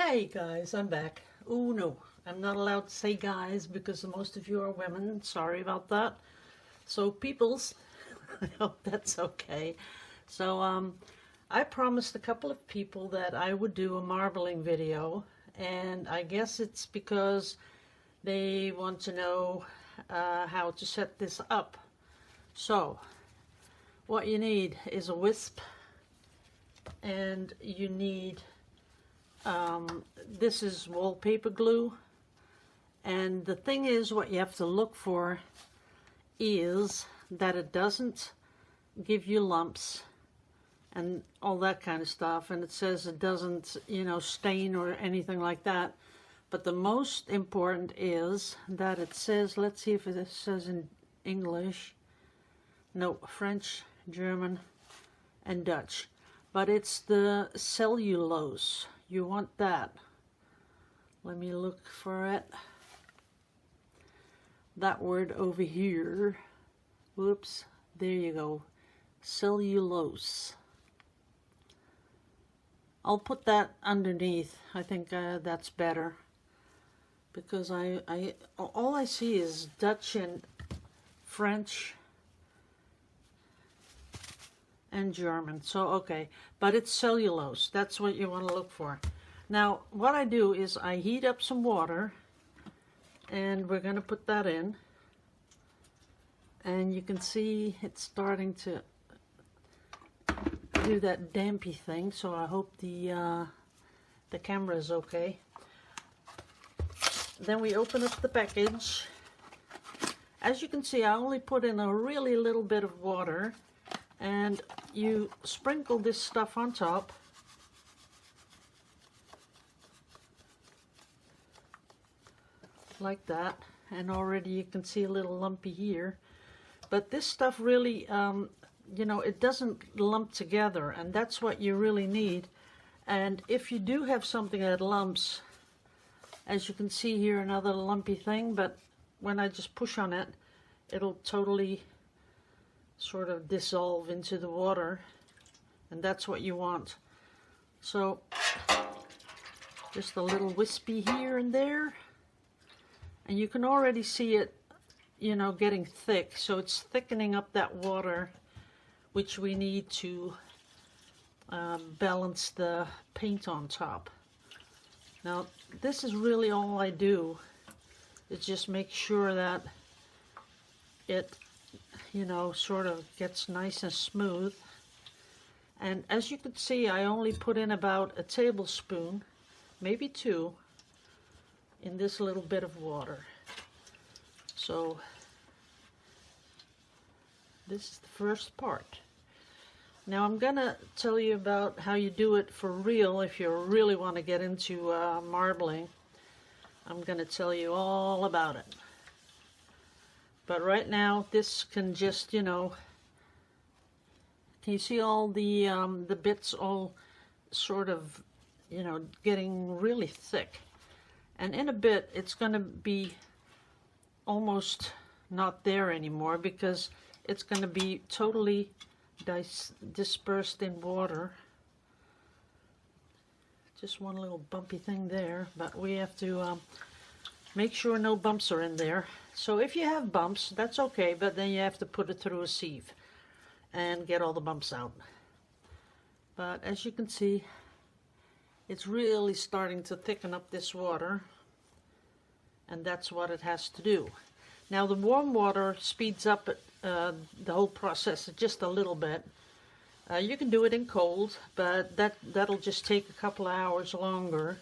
Hey guys, I'm back. Oh no, I'm not allowed to say guys because most of you are women. Sorry about that. So peoples, I hope that's okay. So I promised a couple of people that I would do a marbling video, and I guess it's because they want to know how to set this up. So what you need is a wisp, and you need this is wallpaper glue, and the thing is, what you have to look for is that it doesn't give you lumps and all that kind of stuff, and it says it doesn't, you know, stain or anything like that. But the most important is that it says, let's see if it says in English, no, French, German and Dutch, but it's the cellulose. You want that. Let me look for it. That word over here. Whoops. There you go. Cellulose. I'll put that underneath. I think that's better. Because all I see is Dutch and French and German. So okay, but it's cellulose. That's what you want to look for. Now what I do is I heat up some water, and we're going to put that in, and you can see it's starting to do that dampy thing, so I hope the camera is okay. Then we open up the package. As you can see, I only put in a really little bit of water, and you sprinkle this stuff on top. Like that, and already you can see a little lumpy here. But this stuff really, you know, it doesn't lump together, and that's what you really need. And if you do have something that lumps, as you can see here, another lumpy thing, but when I just push on it, it'll totally sort of dissolve into the water, and that's what you want. So just a little wispy here and there, and you can already see it, you know, getting thick. So it's thickening up that water, which we need to balance the paint on top. Now this is really all I do, is just make sure that it, you know, sort of gets nice and smooth. And as you can see, I only put in about a tablespoon, maybe two, in this little bit of water. So this is the first part. Now I'm gonna tell you about how you do it for real. If you really want to get into marbling, I'm gonna tell you all about it. But right now, this can just, you know, can you see all the bits all sort of, you know, getting really thick. And in a bit, it's going to be almost not there anymore, because it's going to be totally dispersed in water. Just one little bumpy thing there, but we have to make sure no bumps are in there. So if you have bumps, that's okay, but then you have to put it through a sieve and get all the bumps out. But as you can see, it's really starting to thicken up this water, and that's what it has to do. Now the warm water speeds up the whole process just a little bit. You can do it in cold, but that'll just take a couple of hours longer.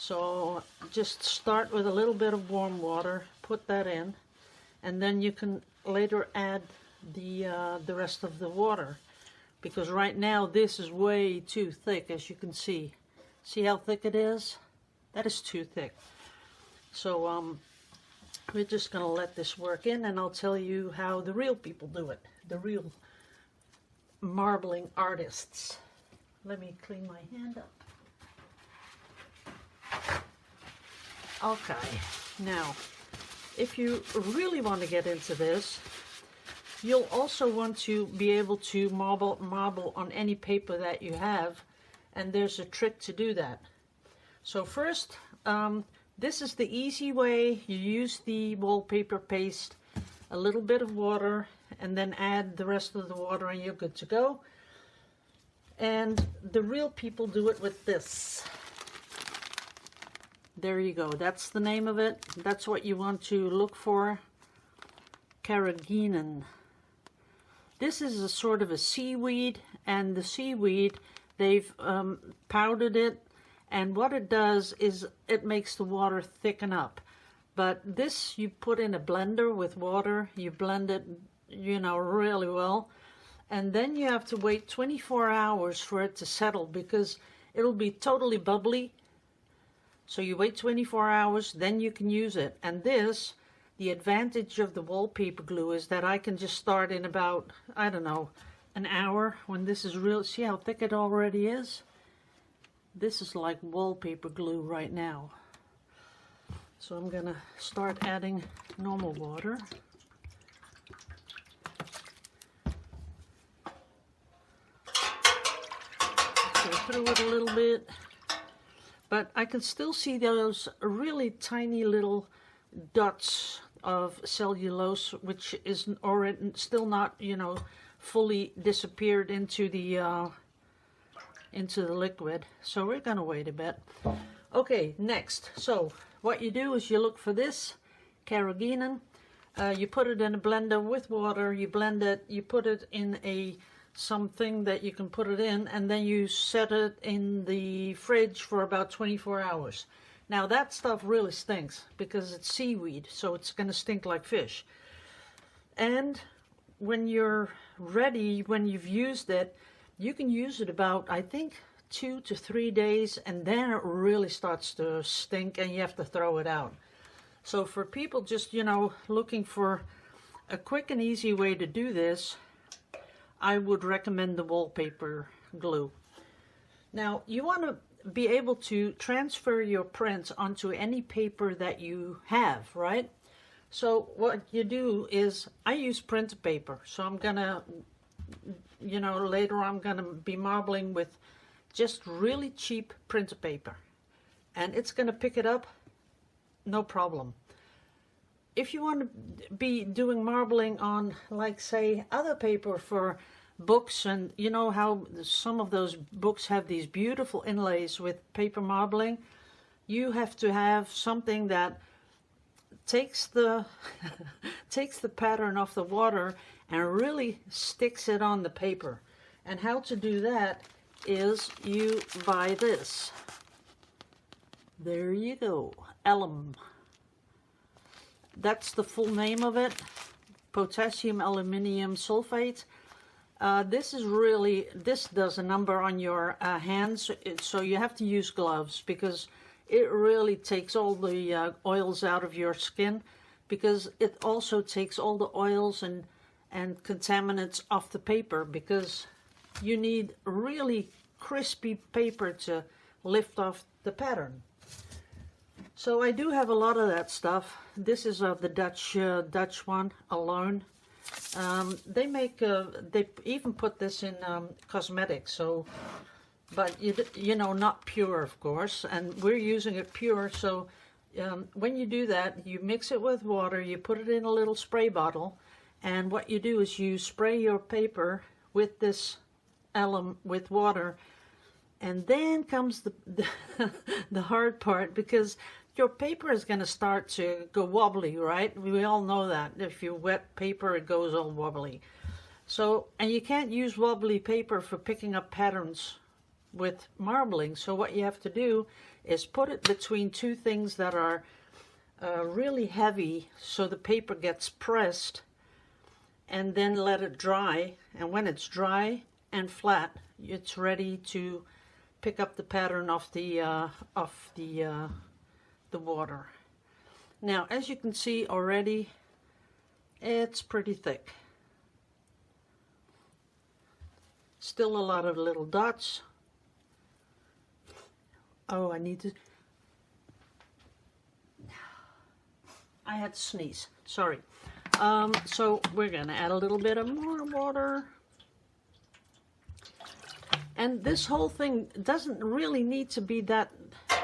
So just start with a little bit of warm water, put that in, and then you can later add the rest of the water, because right now this is way too thick. As you can see how thick it is? That is too thick. So we're just going to let this work in, and I'll tell you how the real people do it, the real marbling artists. Let me clean my hand up. Okay, now if you really want to get into this, you'll also want to be able to marble on any paper that you have, and there's a trick to do that. So first, this is the easy way. You use the wallpaper paste, a little bit of water, and then add the rest of the water and you're good to go. And the real people do it with this. There you go. That's the name of it. That's what you want to look for. Carrageenan. This is a sort of a seaweed, and the seaweed, they've powdered it, and what it does is it makes the water thicken up. But this you put in a blender with water, you blend it, you know, really well, and then you have to wait 24 hours for it to settle because it'll be totally bubbly. So you wait 24 hours, then you can use it. And this, the advantage of the wallpaper glue is that I can just start in about, I don't know, an hour when this is real. See how thick it already is? This is like wallpaper glue right now. So I'm gonna start adding normal water. Go through it a little bit. But I can still see those really tiny little dots of cellulose, which is already still not, you know, fully disappeared into the liquid. So we're gonna wait a bit. Okay, next. So what you do is you look for this carrageenan. You put it in a blender with water. You blend it. You put it in something that you can put it in, and then you set it in the fridge for about 24 hours. Now that stuff really stinks because it's seaweed, so it's going to stink like fish. And when you're ready, when you've used it, you can use it about, I think, 2 to 3 days, and then it really starts to stink and you have to throw it out. So for people just, you know, looking for a quick and easy way to do this, I would recommend the wallpaper glue. Now, you want to be able to transfer your prints onto any paper that you have, right? So what you do is, I use print paper. So I'm gonna, you know, later I'm gonna be marbling with just really cheap print paper. And it's gonna pick it up, no problem. If you want to be doing marbling on, like, say, other paper for books, and you know how some of those books have these beautiful inlays with paper marbling, you have to have something that takes the takes the pattern off the water and really sticks it on the paper. And how to do that is you buy this. There you go, alum. That's the full name of it, potassium aluminium sulfate. This does a number on your hands, so you have to use gloves because it really takes all the oils out of your skin, because it also takes all the oils and contaminants off the paper, because you need really crispy paper to lift off the pattern. So I do have a lot of that stuff. This is the Dutch one alone. They even put this in cosmetics. So, but you know, not pure, of course. And we're using it pure. So when you do that, you mix it with water. You put it in a little spray bottle, and what you do is you spray your paper with this alum with water. And then comes the hard part, because your paper is going to start to go wobbly, right? We all know that. If you wet paper, it goes all wobbly. So, and you can't use wobbly paper for picking up patterns with marbling. So what you have to do is put it between two things that are really heavy, so the paper gets pressed, and then let it dry. And when it's dry and flat, it's ready to pick up the pattern off the water. Now, as you can see already, it's pretty thick. Still a lot of little dots. Oh, I had to sneeze. Sorry. So we're gonna add a little bit of more water. And this whole thing doesn't really need to be that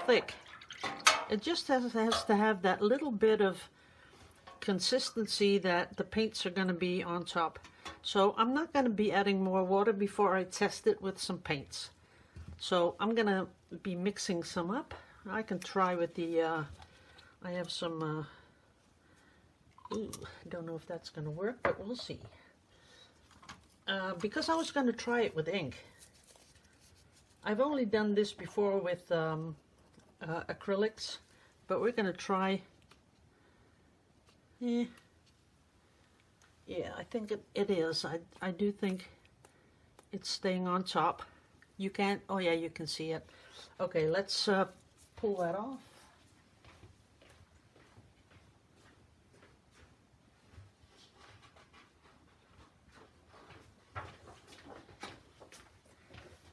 thick. It just has to have that little bit of consistency that the paints are going to be on top. So I'm not going to be adding more water before I test it with some paints. So I'm going to be mixing some up. I can try with the, I have some, don't know if that's going to work, but we'll see. Because I was going to try it with ink. I've only done this before with acrylics, but we're going to try. Yeah, I think it is. I do think it's staying on top. You can't, oh yeah, you can see it. Okay, let's pull that off.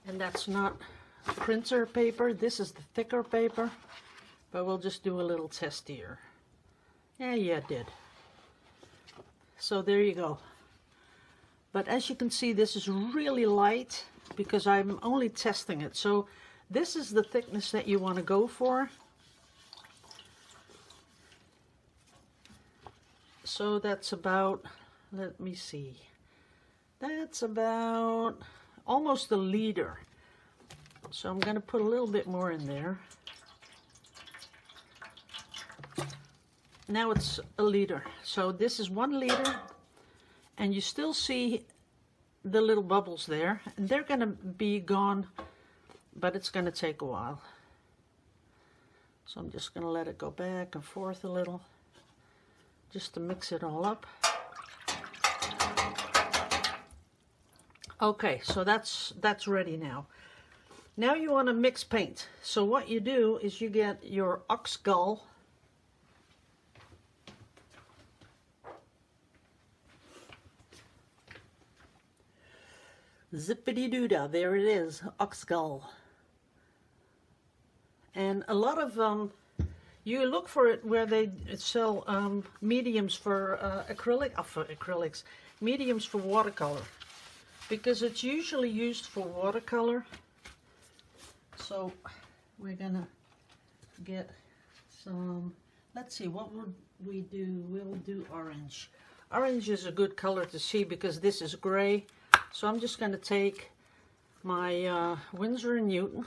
And that's not printer paper, this is the thicker paper, but we'll just do a little test here. Yeah, it did. So there you go. But as you can see, this is really light because I'm only testing it. So this is the thickness that you want to go for. So that's about, let me see, that's about almost a liter. So I'm going to put a little bit more in there. Now it's a liter. So this is 1 liter, and you still see the little bubbles there, and they're going to be gone, but it's going to take a while. So I'm just going to let it go back and forth a little, just to mix it all up. Okay, so that's ready now. Now you want to mix paint. So what you do is you get your ox gall. Zippity-doo-dah, there it is, ox gall. And a lot of, you look for it where they sell mediums for acrylics, mediums for watercolor. Because it's usually used for watercolor. So we're gonna get some, let's see, what would we do? We'll do orange. Orange is a good color to see because this is gray. So I'm just gonna take my Winsor & Newton.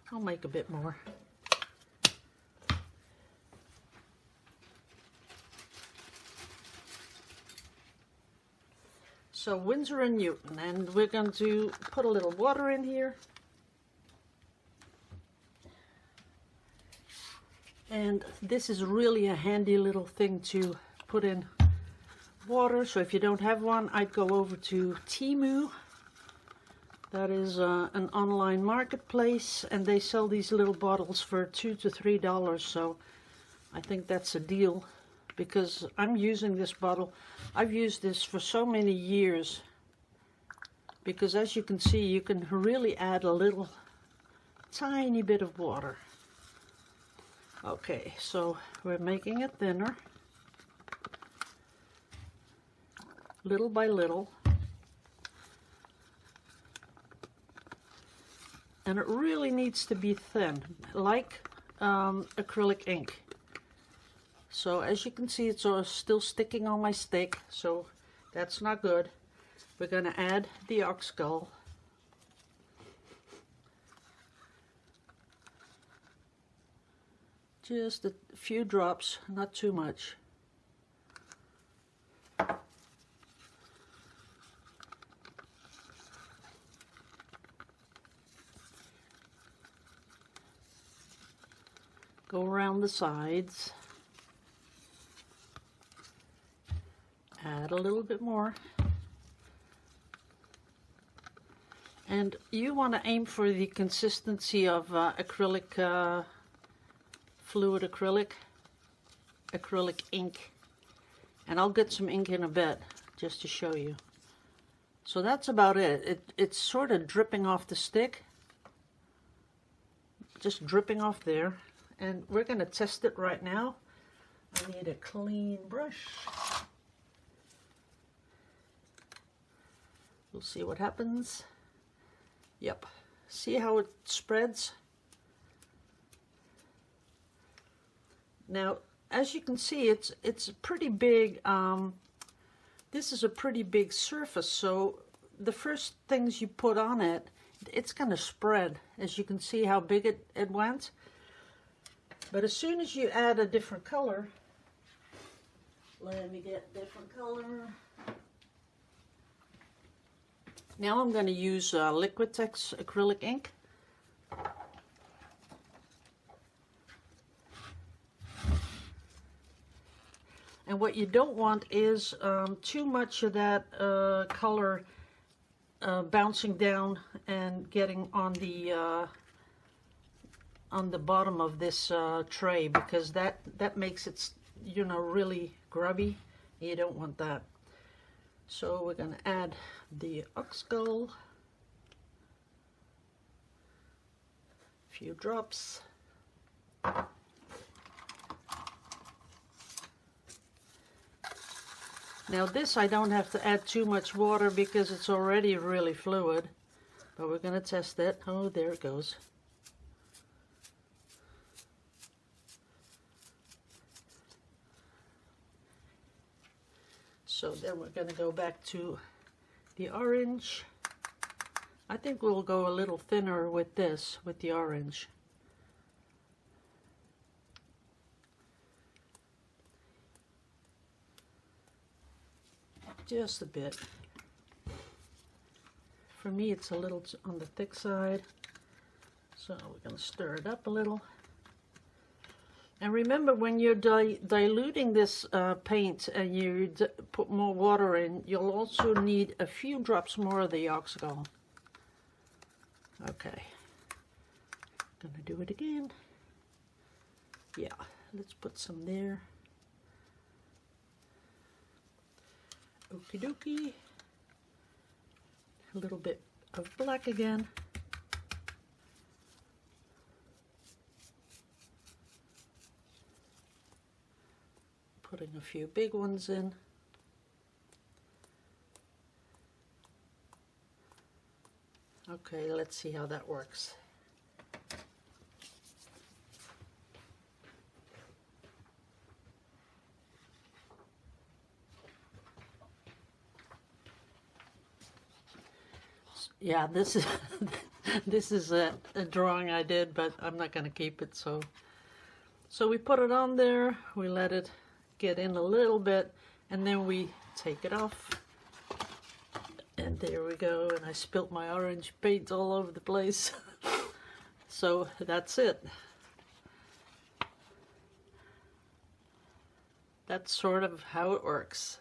I'll make a bit more. So Winsor & Newton, and we're going to put a little water in here. And this is really a handy little thing to put in water. So if you don't have one, I'd go over to Temu. That is an online marketplace, and they sell these little bottles for $2 to $3. So I think that's a deal, because I'm using this bottle. I've used this for so many years, because as you can see, you can really add a little tiny bit of water. Okay, so we're making it thinner, little by little. And it really needs to be thin, like acrylic ink. So as you can see, it's still sticking on my stick, so that's not good. We're going to add the ox gall. Just a few drops, not too much. Go around the sides. Add a little bit more. And you want to aim for the consistency of acrylic, fluid acrylic ink. And I'll get some ink in a bit just to show you. So that's about it. It's sort of dripping off the stick. Just dripping off there. And we're going to test it right now. I need a clean brush. We'll see what happens. Yep, See how it spreads? Now, as you can see, it's pretty big. This is a pretty big surface, so the first things you put on it, it's going to spread. As you can see how big it went. But as soon as you add a different color, let me get different color. Now I'm going to use Liquitex acrylic ink. And what you don't want is too much of that color bouncing down and getting on the bottom of this tray, because that makes it, you know, really grubby. You don't want that. So we're going to add the ox skull, a few drops. Now this I don't have to add too much water because it's already really fluid, but we're going to test it. Oh, there it goes. So then we're going to go back to the orange. I think we'll go a little thinner with this, with the orange. Just a bit. For me, it's a little on the thick side, so we're going to stir it up a little. And remember, when you're diluting this paint and you put more water in, you'll also need a few drops more of the ox skull. Okay, gonna do it again. Yeah, let's put some there. Okie dokie. A little bit of black again. Putting a few big ones in. Okay, let's see how that works. Yeah, this is this is a drawing I did, but I'm not going to keep it. So we put it on there. We let it get in a little bit, and then we take it off. And there we go. And I spilt my orange paint all over the place. So that's it. That's sort of how it works.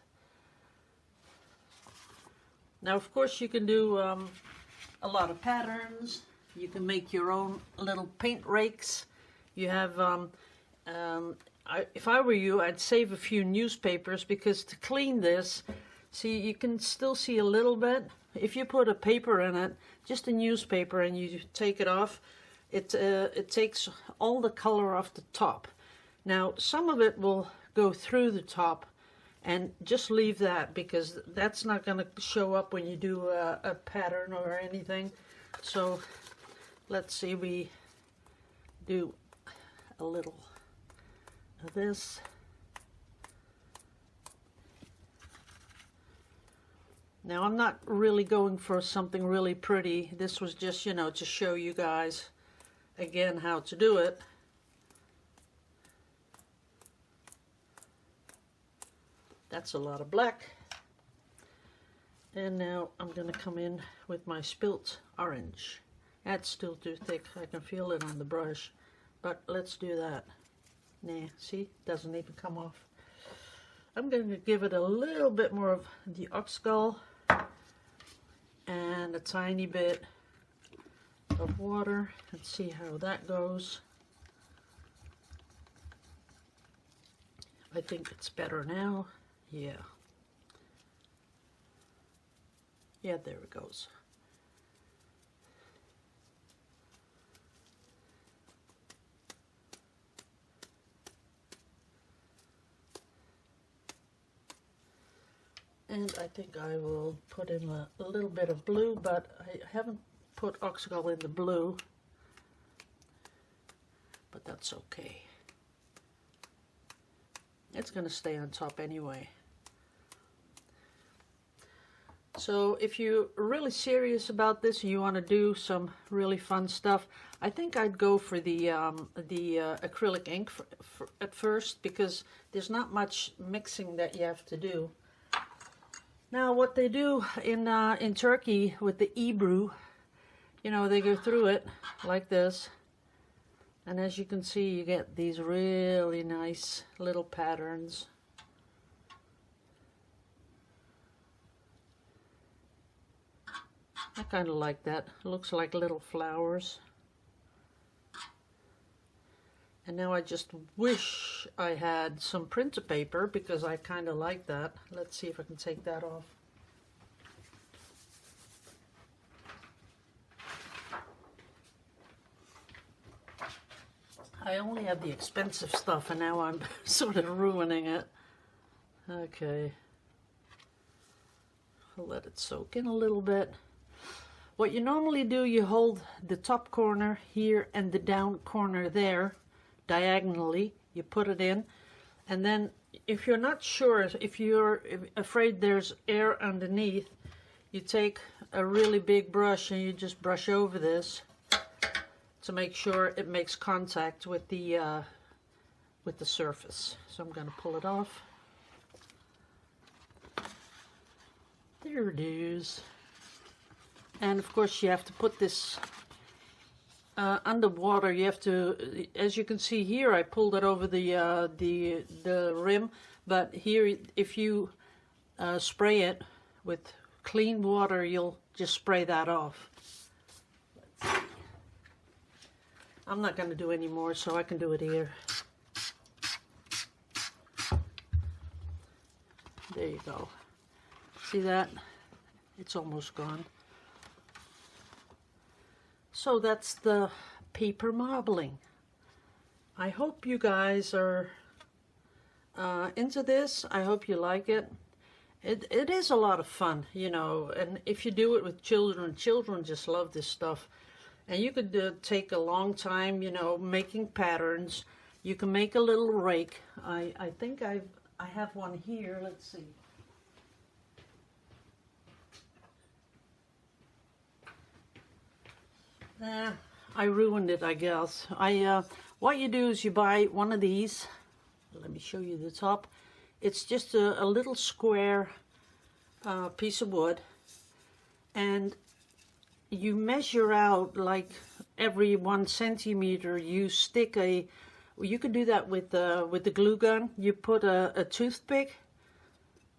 Now, of course, you can do a lot of patterns. You can make your own little paint rakes. You have, if I were you, I'd save a few newspapers, because to clean this, see, you can still see a little bit. If you put a paper in it, just a newspaper, and you take it off, it takes all the color off the top. Now, some of it will go through the top, and just leave that, because that's not going to show up when you do a pattern or anything. So let's see, we do a little of this. Now, I'm not really going for something really pretty. This was just, you know, to show you guys again how to do it. That's a lot of black. And now I'm going to come in with my spilt orange. That's still too thick. I can feel it on the brush. But let's do that. Nah, see? Doesn't even come off. I'm going to give it a little bit more of the ox skull. And a tiny bit of water. Let's see how that goes. I think it's better now. Yeah. Yeah, there it goes. And I think I will put in a little bit of blue, but I haven't put Oxgall in the blue, but that's okay. It's going to stay on top anyway. So if you're really serious about this and you want to do some really fun stuff, I think I'd go for the acrylic ink at first, because there's not much mixing that you have to do. Now what they do in Turkey with the Ebru, you know, they go through it like this, and as you can see, you get these really nice little patterns. I kind of like that. It looks like little flowers. And now I just wish I had some printer paper, because I kind of like that. Let's see if I can take that off. I only have the expensive stuff, and now I'm sort of ruining it. Okay. I'll let it soak in a little bit. What you normally do, you hold the top corner here and the down corner there, diagonally. You put it in, and then if you're not sure, if you're afraid there's air underneath, you take a really big brush and you just brush over this to make sure it makes contact with the surface. So I'm going to pull it off. There it is. And of course you have to put this underwater. You have to, as you can see here, I pulled it over the rim, but here if you spray it with clean water, you'll just spray that off. Let's see. I'm not going to do any more, so I can do it here. There you go. See that? It's almost gone. So that's the paper marbling. I hope you guys are into this. I hope you like it. It is a lot of fun, you know, and if you do it with children, children just love this stuff. And you could take a long time, you know, making patterns. You can make a little rake. I think I have one here. Let's see. I ruined it, I guess. What you do is you buy one of these. Let me show you the top. It's just a little square piece of wood, and you measure out like every 1 centimeter. You stick you could do that with the glue gun. You put a toothpick.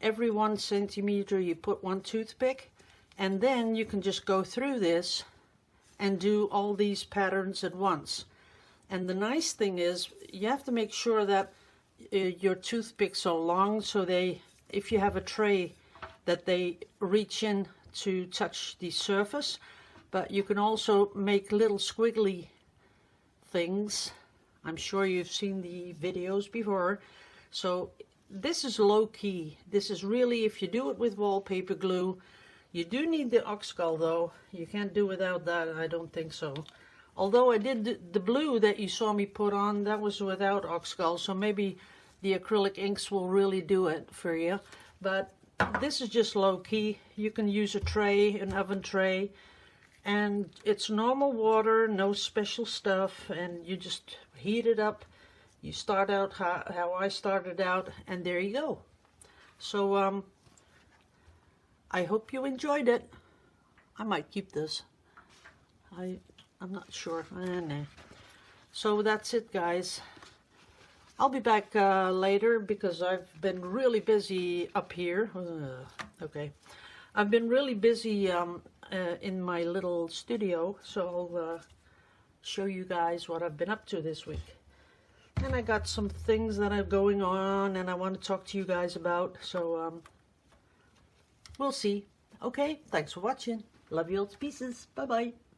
Every 1 centimeter you put one toothpick, and then you can just go through this and do all these patterns at once. And the nice thing is, you have to make sure that your toothpicks are long, so if you have a tray, that they reach in to touch the surface. But you can also make little squiggly things. I'm sure you've seen the videos before. So this is low key. This is really, if you do it with wallpaper glue, you do need the Oxgall though. You can't do without that, I don't think so. Although I did the blue that you saw me put on, that was without Oxgall, so maybe the acrylic inks will really do it for you. But this is just low key. You can use a tray, an oven tray, and it's normal water, no special stuff, and you just heat it up. You start out how I started out, and there you go. So I hope you enjoyed it. I might keep this. I'm not sure. Nah. So that's it, guys. I'll be back later because I've been really busy up here. Okay. I've been really busy in my little studio, so I'll show you guys what I've been up to this week. And I got some things that are going on and I want to talk to you guys about, so we'll see. Okay, thanks for watching. Love you all to pieces. Bye-bye.